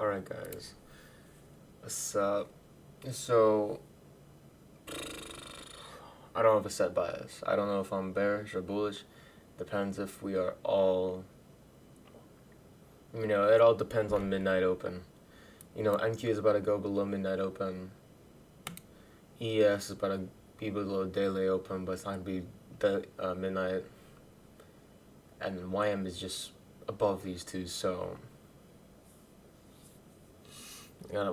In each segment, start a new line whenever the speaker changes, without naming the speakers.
Alright guys, what's up? So, I don't have a set bias. I don't know if I'm bearish or bullish. Depends if we are all, it all depends on midnight open. NQ is about to go below midnight open. ES is about to be below daily open, but it's not going to be midnight. And YM is just above these two, so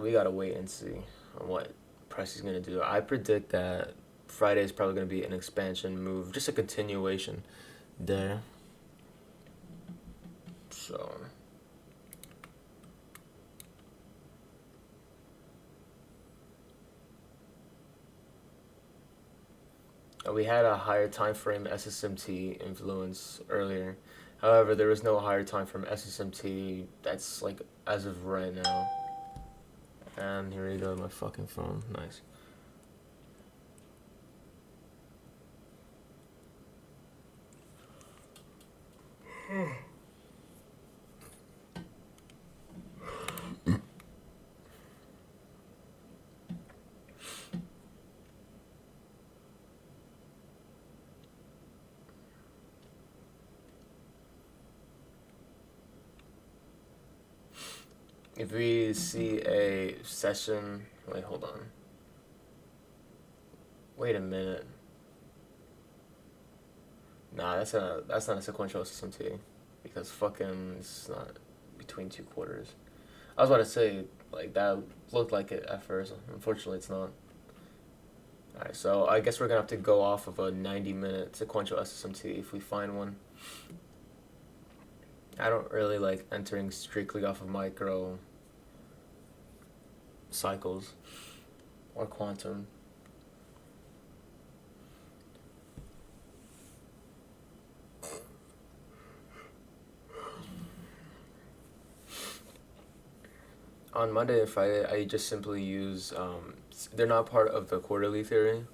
we gotta wait and see on what price is gonna do. I predict that Friday is probably gonna be an expansion move, just a continuation there. So we had a higher time frame SSMT influence earlier. However, there was no higher time frame SSMT that's like as of right now. And here we go, my fucking phone. Nice. If we see a session, wait, hold on. Wait a minute. Nah, that's not a sequential SSMT because fucking it's not between two quarters. I was about to say like that looked like it at first. Unfortunately, it's not. Alright, so I guess we're gonna have to go off of a 90-minute sequential SSMT if we find one. I don't really like entering strictly off of micro cycles or quantum. On Monday and Friday, I just simply use, they're not part of the quarterly theory.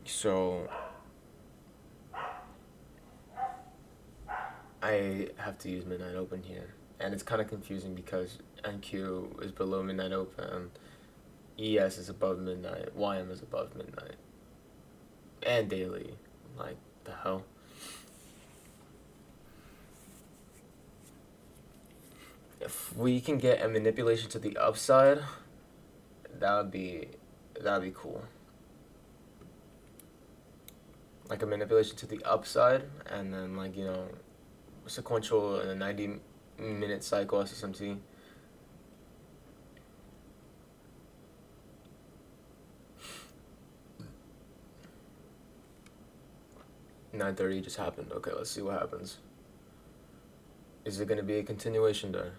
So I have to use midnight open here. And it's kind of confusing because NQ is below midnight open, ES is above midnight, YM is above midnight, and daily. Like, the hell? If we can get a manipulation to the upside, that'd be cool. Like a manipulation to the upside, and then like sequential in a 90-minute cycle SSMT. $9:30 just happened. Okay, let's see what happens. Is it gonna be a continuation there?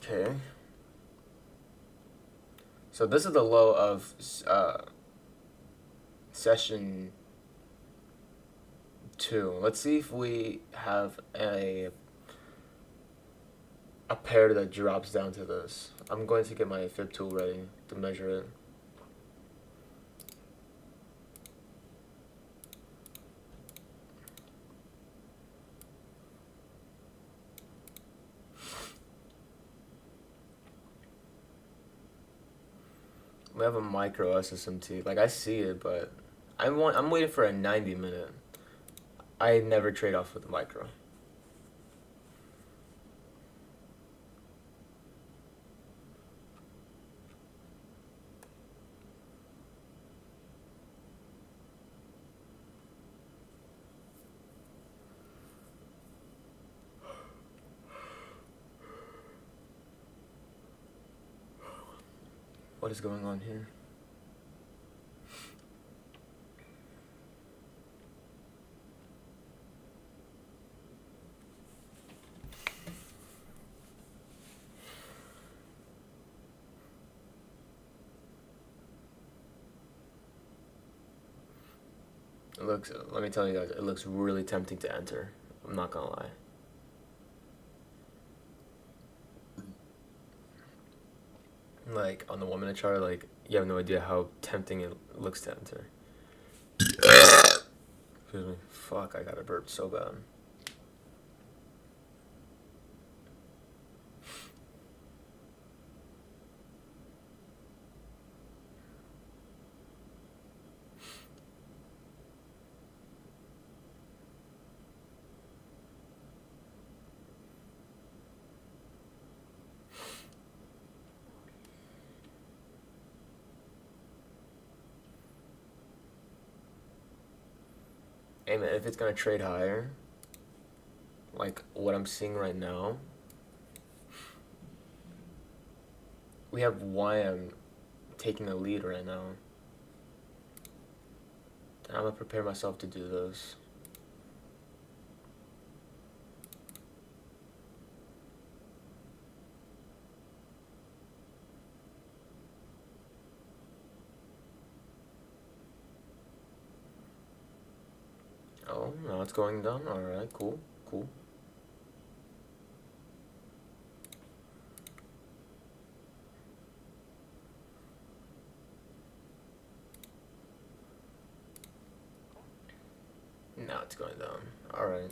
Okay. So this is the low of session 2. Let's see if we have a pair that drops down to this. I'm going to get my fib tool ready to measure it. We have a micro SSMT. Like, I see it, but I'm waiting for a 90-minute. I never trade off with the micro. What is going on here? It looks. Let me tell you guys, it looks really tempting to enter. I'm not gonna lie. Like on the 1 minute chart, like you have no idea how tempting it looks to enter. Excuse me. Fuck, I got a burp so bad. Hey man, if it's gonna trade higher, like what I'm seeing right now, we have YM taking the lead right now. And I'm gonna prepare myself to do this. Oh, now it's going down. Alright, cool, cool. Now it's going down. Alright.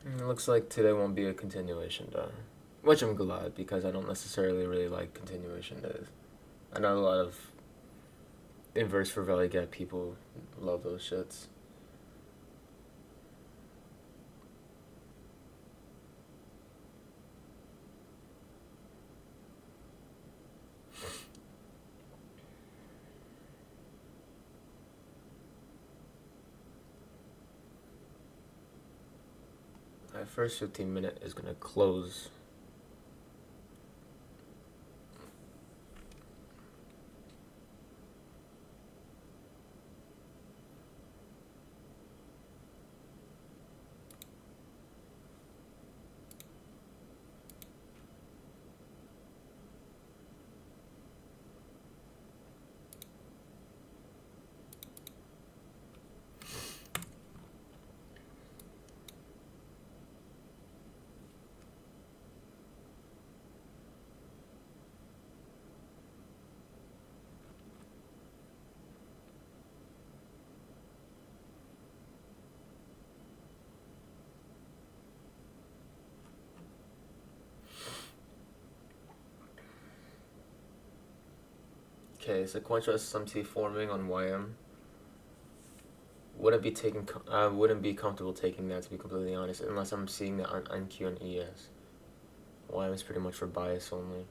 It looks like today won't be a continuation day. Which I'm glad, because I don't necessarily really like continuation days. I know a lot of inverse for value gap people love those shits. My first 15 minute is gonna close. Okay, sequential SSMT forming on YM. I wouldn't be comfortable taking that, to be completely honest, unless I'm seeing that on NQ and ES. YM is pretty much for bias only.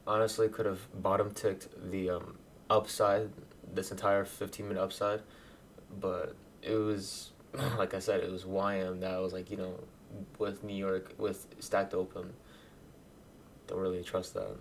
Honestly, could have bottom ticked the upside, this entire 15 minute upside, but it was, like I said, it was YM that was like, with New York, with stacked open. Don't really trust that.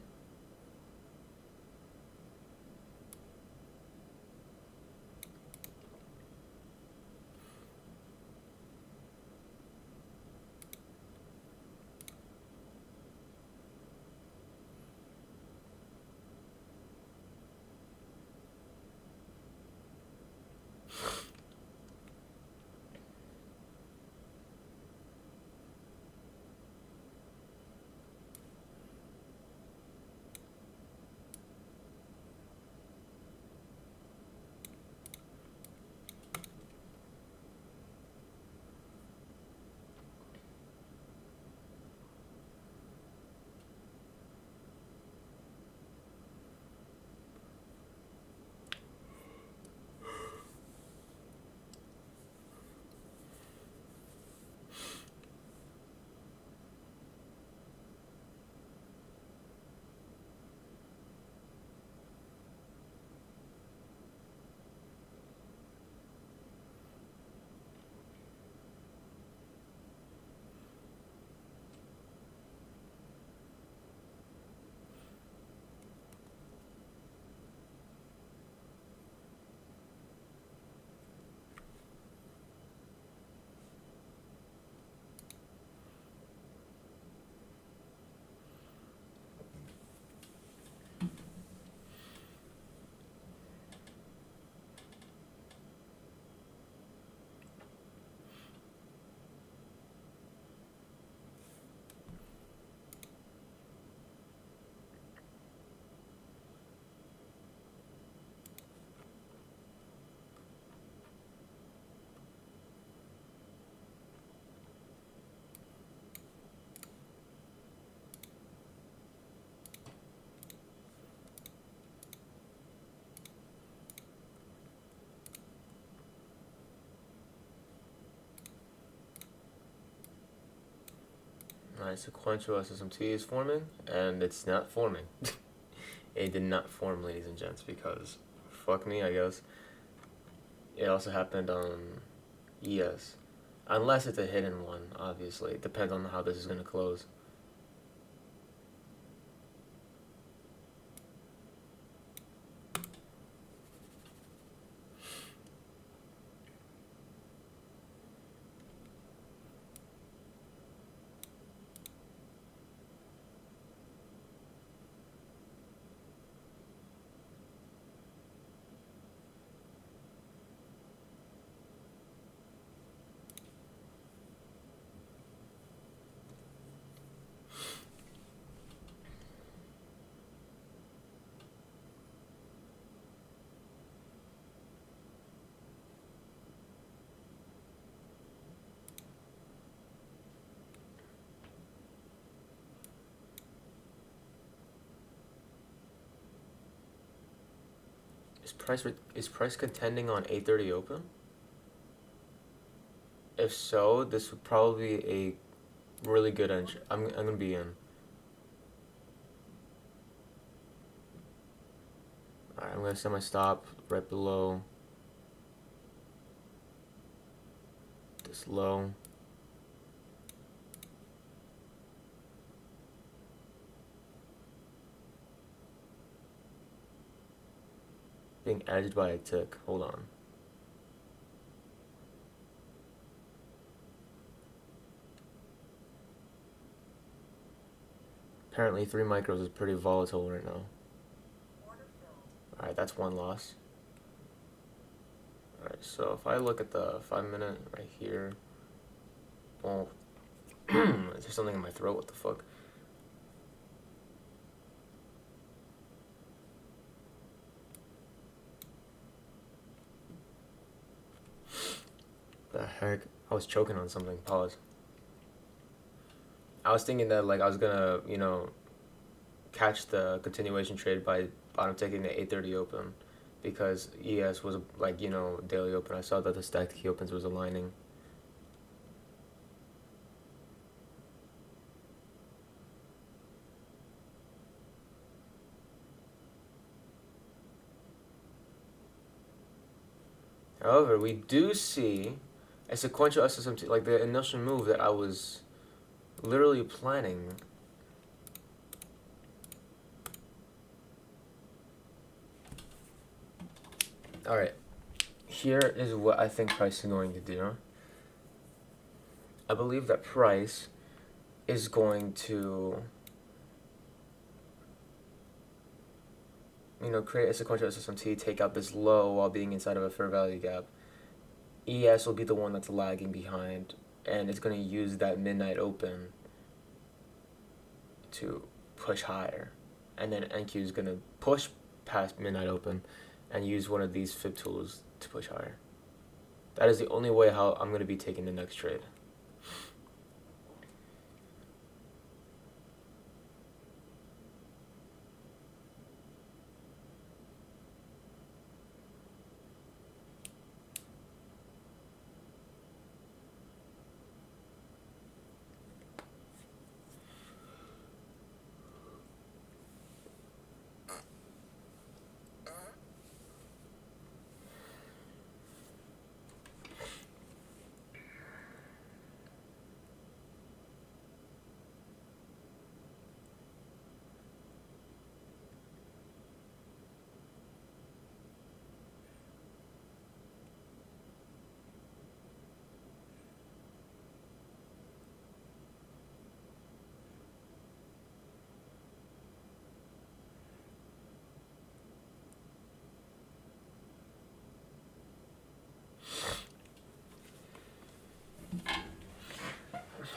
Alright, sequential SSMT is forming, and it's not forming. It did not form, ladies and gents, because fuck me, I guess. It also happened on ES. Unless it's a hidden one, obviously. It depends on how this is going to close. Is price contending on 8:30 open? If so, this would probably be a really good entry. I'm gonna be in. Alright, I'm gonna set my stop right below this low. Being edged by a tick. Hold on. Apparently 3 micros is pretty volatile right now. Alright, that's one loss. Alright, so if I look at the 5-minute right here. Well, is there something in my throat? What the fuck? The heck? I was choking on something. Pause. I was thinking that like I was gonna, catch the continuation trade by bottom taking the 8:30 open, because ES was like daily open. I saw that the stacked key opens was aligning. However, we do see a sequential SSMT, like the initial move that I was literally planning. Alright, here is what I think price is going to do. I believe that price is going to create a sequential SSMT, take out this low while being inside of a fair value gap. ES will be the one that's lagging behind, and it's going to use that midnight open to push higher. And then NQ is going to push past midnight open and use one of these fib tools to push higher. That is the only way how I'm going to be taking the next trade.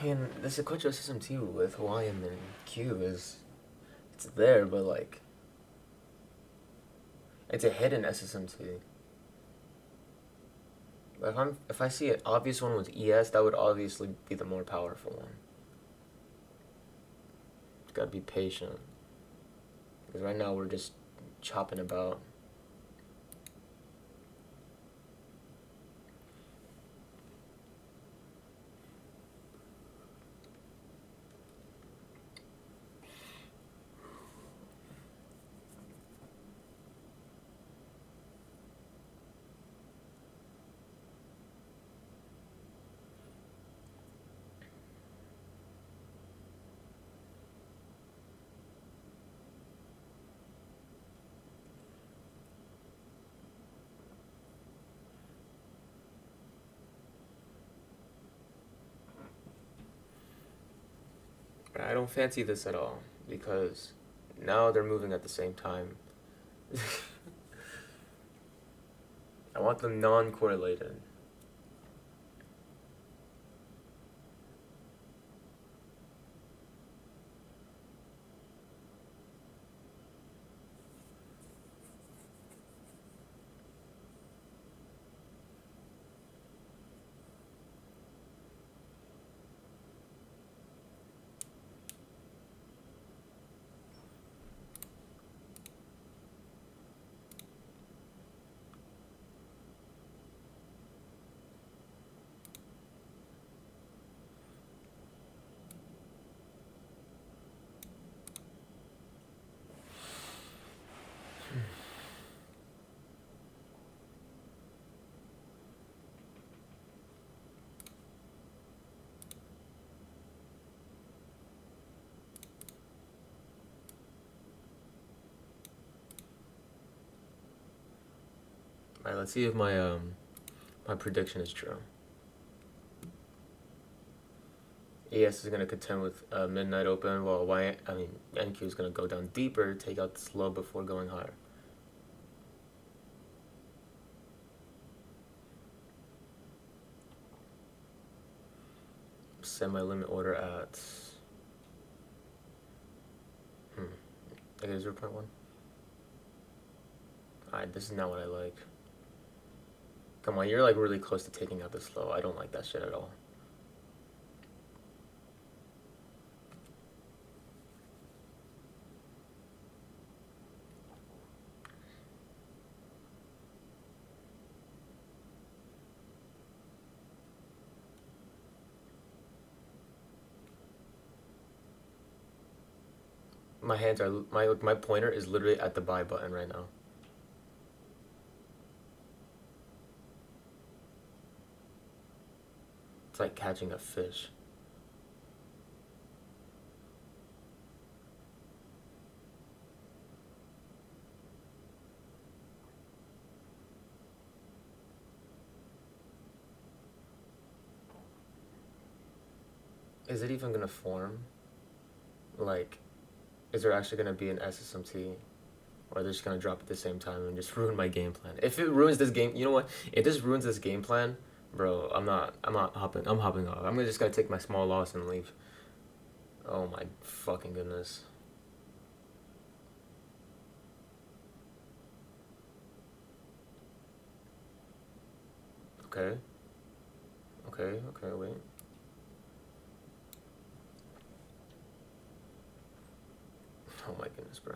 And the sequential SSMT with Hawaiian and Q it's there, but like, it's a hidden SSMT. But if I see an obvious one with ES, that would obviously be the more powerful one. Gotta be patient, because right now we're just chopping about. But I don't fancy this at all because now they're moving at the same time. I want them non-correlated. All right, let's see if my prediction is true. ES is gonna contend with midnight open, while NQ is gonna go down deeper, take out this low before going higher. Set my limit order at -0.1. Alright, this is not what I like. Come on, you're like really close to taking out this low. I don't like that shit at all. My hands are my pointer is literally at the buy button right now. It's like catching a fish. Is it even gonna form? Like, is there actually gonna be an SSMT? Or they're just gonna drop at the same time and just ruin my game plan? If it ruins this game, you know what? If this ruins this game plan, bro, I'm hopping off. I'm just gonna take my small loss and leave. Oh my fucking goodness. Okay. Okay, wait. Oh my goodness, bro.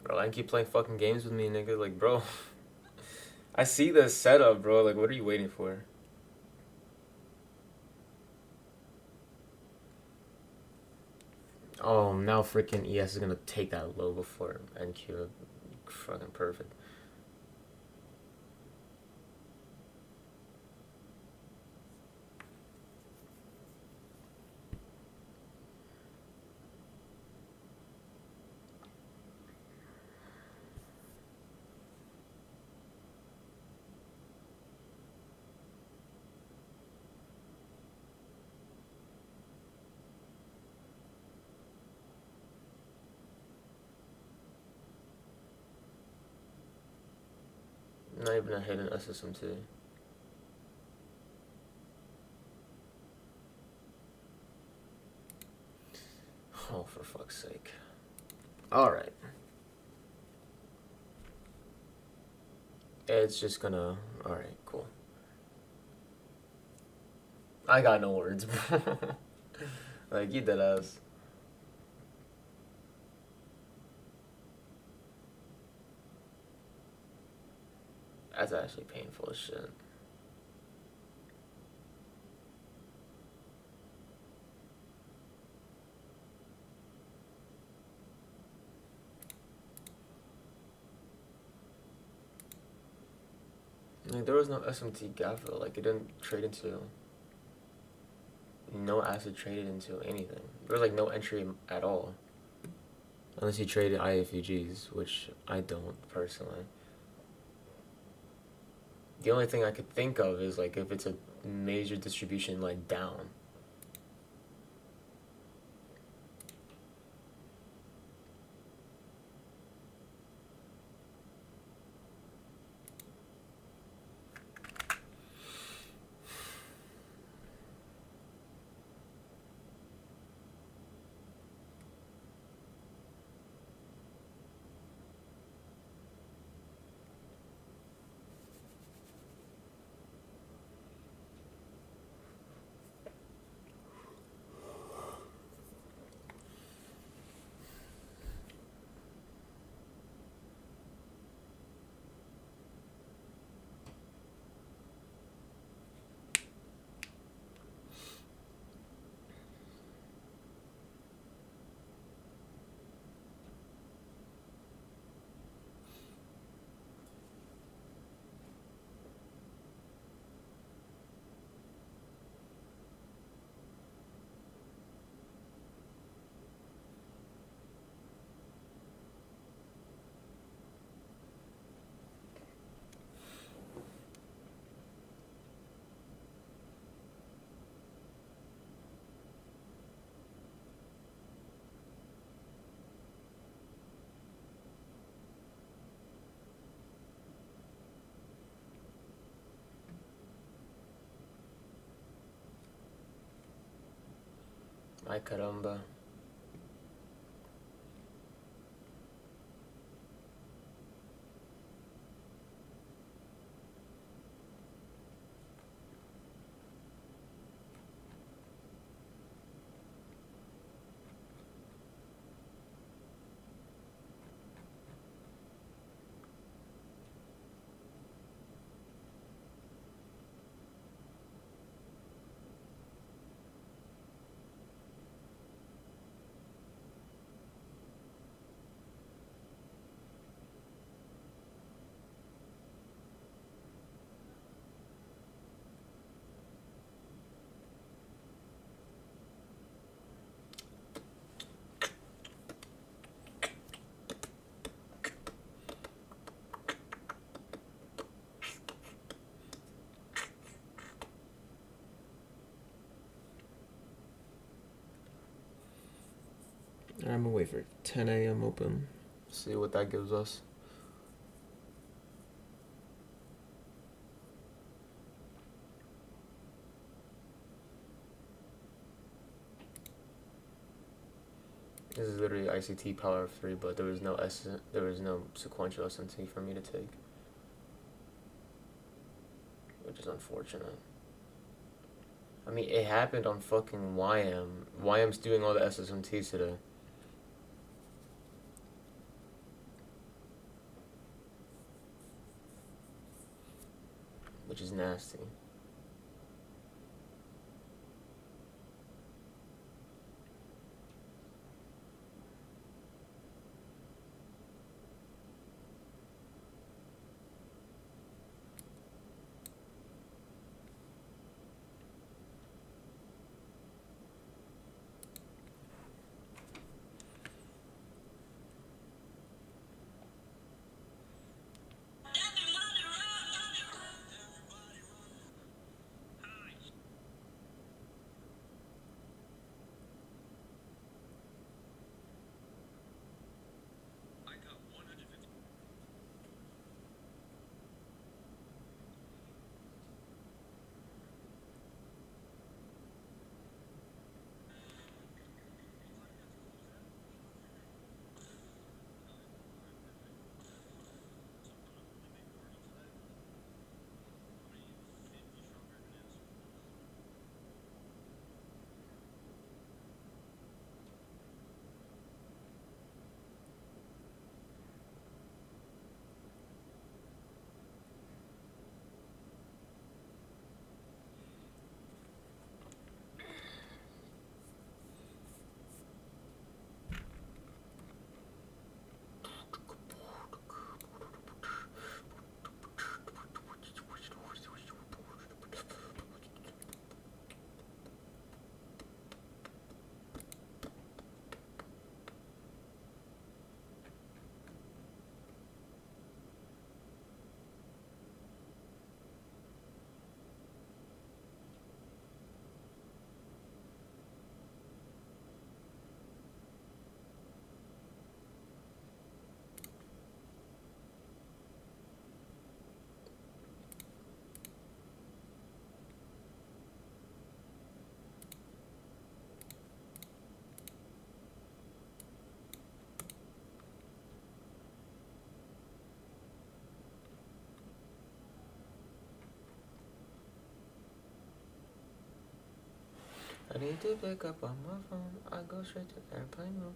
Bro, I keep playing fucking games with me, nigga. Like, bro. I see the setup, bro. Like, what are you waiting for? Oh, now freaking ES is gonna take that low before NQ. Fucking perfect. Not even a hidden SSMT. Oh, for fuck's sake. Alright. It's just gonna... Alright, cool. I got no words, bro. Like, you dead ass. That's actually painful as shit. Like, there was no SMT gaffer. Like, it didn't trade into. No asset traded into anything. There was, like, no entry at all. Unless you traded IFUGs, which I don't, personally. The only thing I could think of is, like, if it's a major distribution, like, down. Ay caramba. I'm gonna wait for 10 a.m. open. See what that gives us. This is literally ICT power of 3, but there was no sequential SMT for me to take, which is unfortunate. I mean, it happened on fucking YM. YM's doing all the SSMTs today. Which is nasty. I need to pick up on my phone. I go straight to airplane mode.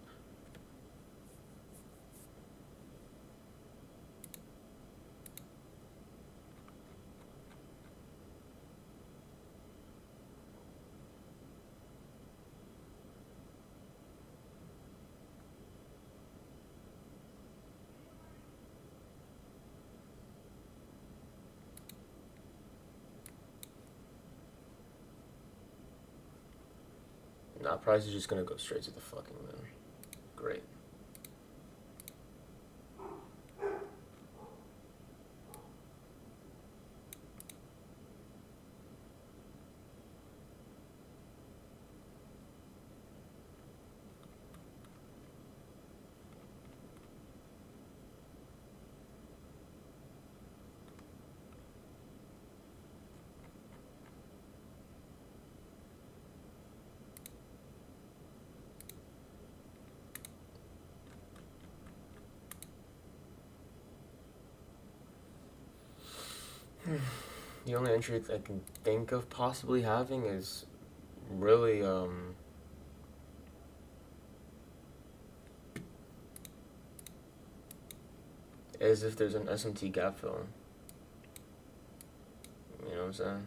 Nah, price is just gonna go straight to the fucking moon. Great. The only entry I can think of possibly having is really is if there's an SMT gap fill. You know what I'm saying?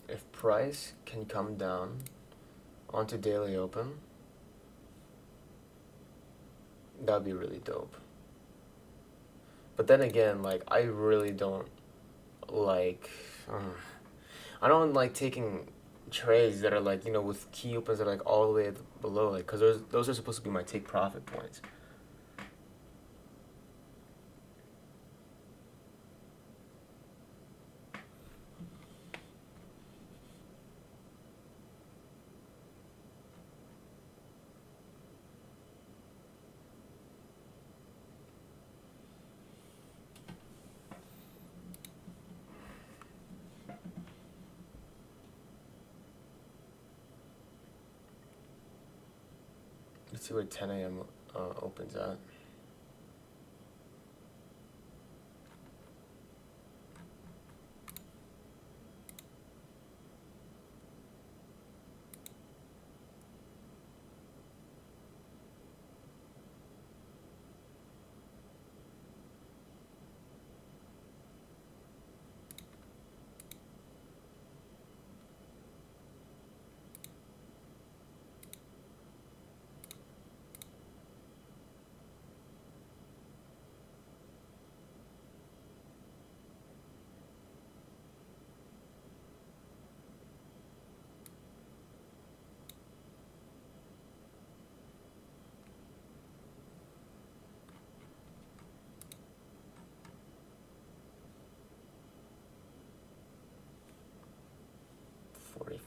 If price can come down onto daily open, that'd be really dope. But then again, like I really don't like. I don't like taking trades that are like with key opens that are like all the way below, like because those are supposed to be my take profit points. Let's see where 10 a.m. Opens at.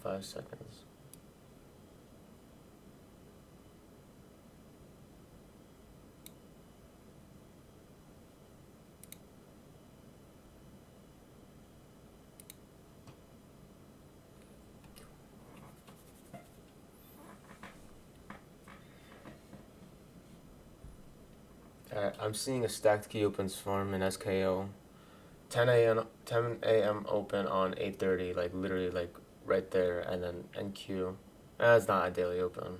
Five seconds. Okay, I'm seeing a stacked key opens form in SKO. 10 a.m. open on 8:30, like literally like right there, and then NQ. It's not a daily open,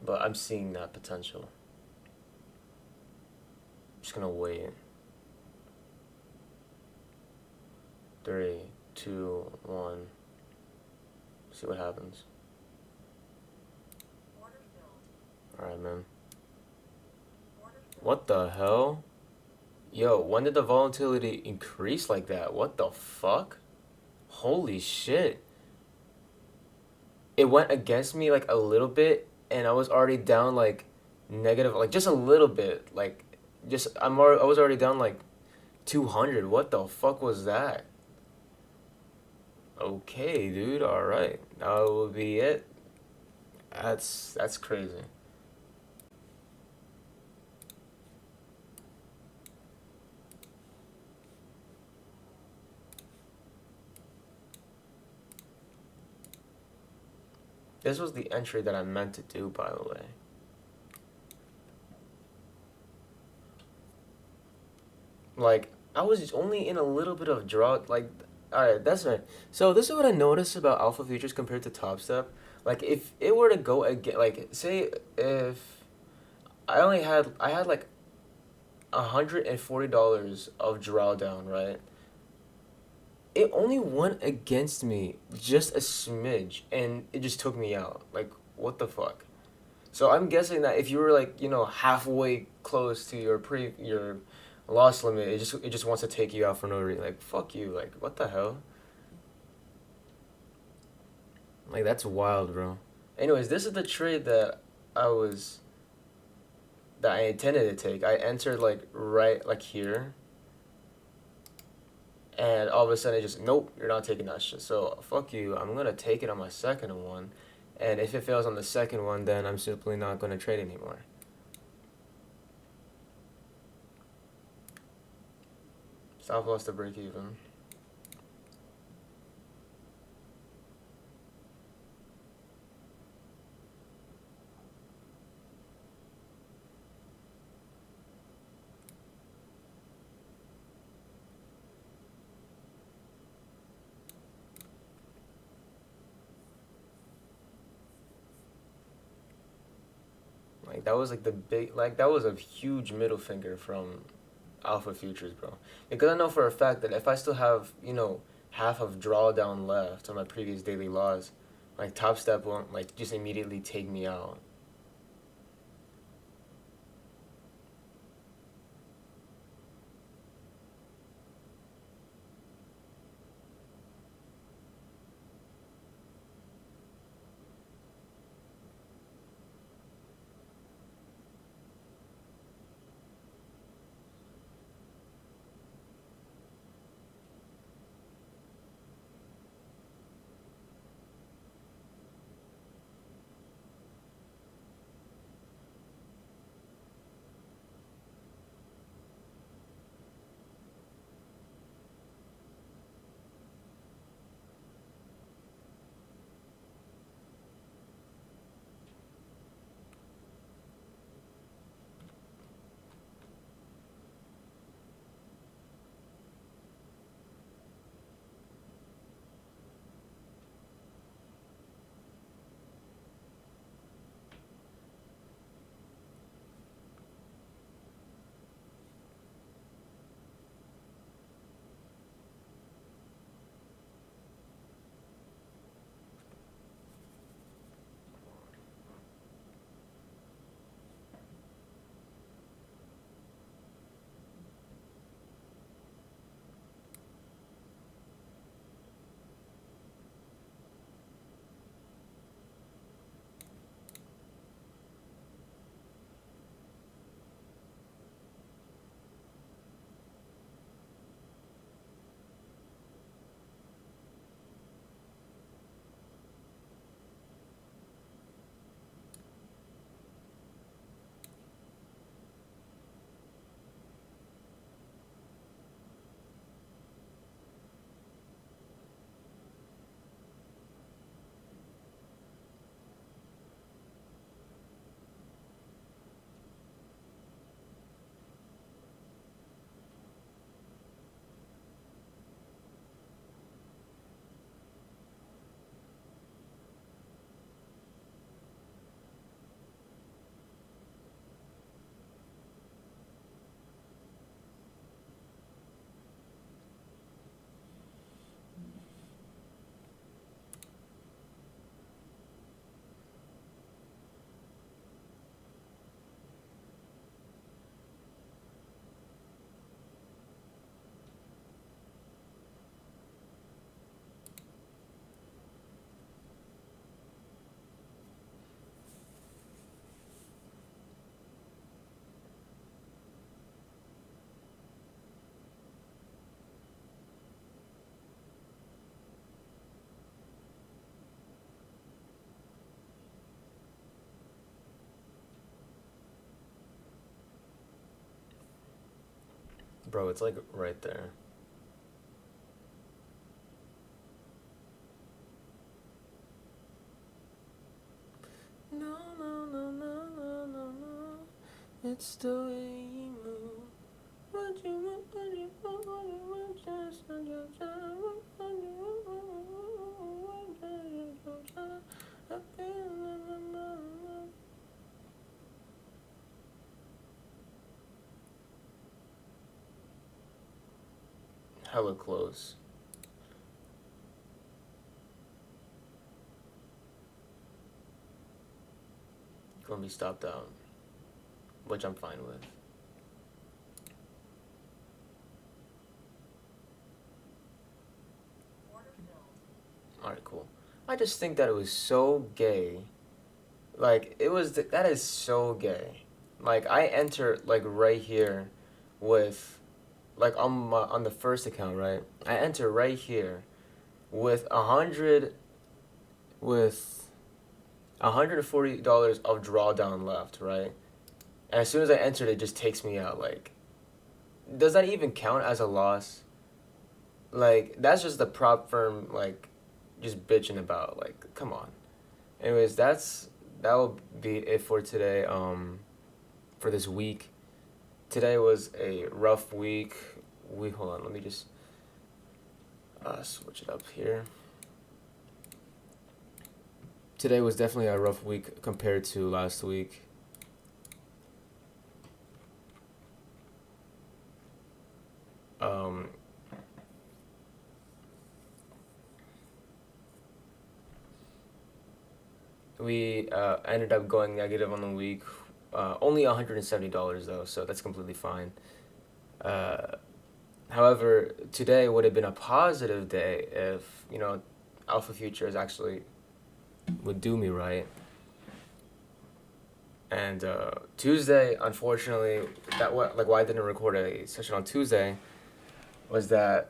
but I'm seeing that potential. Just gonna wait. 3, 2, 1. See what happens. Alright, man. What the hell? Yo, when did the volatility increase like that? What the fuck? Holy shit. It went against me like a little bit, and I was already down like negative, like just a little bit. Like, I was already down like 200. What the fuck was that? Okay, dude. All right. That will be it. That's crazy. This was the entry that I meant to do, by the way. Like, I was only in a little bit of drought. Like, alright, that's right. So this is what I noticed about alpha futures compared to Topstep. Like, if it were to go again, like, say if I had like $140 of drawdown, right? It only went against me just a smidge, and it just took me out. Like, what the fuck? So I'm guessing that if you were like, halfway close to your loss limit, it just wants to take you out for no reason. Like, fuck you. Like, what the hell? Like, that's wild, bro. Anyways, this is the trade I was that I intended to take. I entered like right like here, and all of a sudden it just, nope, you're not taking that shit. So fuck you. I'm gonna take it on my second one, and if it fails on the second one, then I'm simply not gonna trade anymore. Stop loss to break even. Like that was like that was a huge middle finger from Alpha Futures, bro. Because I know for a fact that if I still have, half of drawdown left on my previous daily loss, like Topstep won't like just immediately take me out. Bro, it's like right there. No, no, no, no, no, no, no. It's the way you move. What you want, what you want, what you want, just on your time. What you want, what you want, just on your time. I feel hella close. Gonna be stopped out, which I'm fine with. Alright, cool. I just think that it was so gay. Like, that is so gay. Like, I enter, like, right here with, like, on the first account, right? I enter right here with with $140 of drawdown left, right? And as soon as I entered, it just takes me out. Like, does that even count as a loss? Like, that's just the prop firm, like, just bitching about. Like, come on. Anyways, that will be it for today. For this week. Today was a rough week. Hold on, let me just switch it up here. Today was definitely a rough week compared to last week. We ended up going negative on the week. Only $170 though, so that's completely fine. However, today would have been a positive day if, you know, Alpha Futures actually would do me right. And Tuesday, unfortunately, why I didn't record a session on Tuesday was that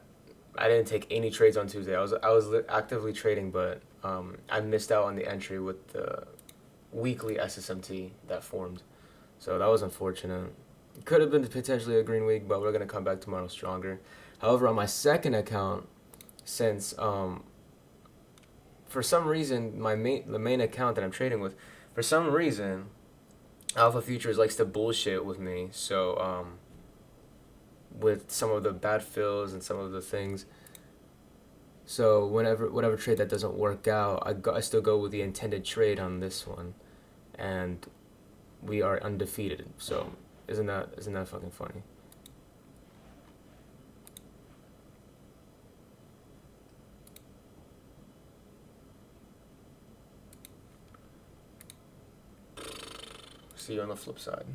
I didn't take any trades on Tuesday. I was actively trading, but I missed out on the entry with the weekly SSMT that formed. So that was unfortunate. Could have been potentially a green week, but we're going to come back tomorrow stronger. However, on my second account, since for some reason the main account that I'm trading with, for some reason Alpha Futures likes to bullshit with me. So with some of the bad fills and some of the things. So whatever trade that doesn't work out, I still go with the intended trade on this one, and we are undefeated. So isn't that fucking funny? See you on the flip side.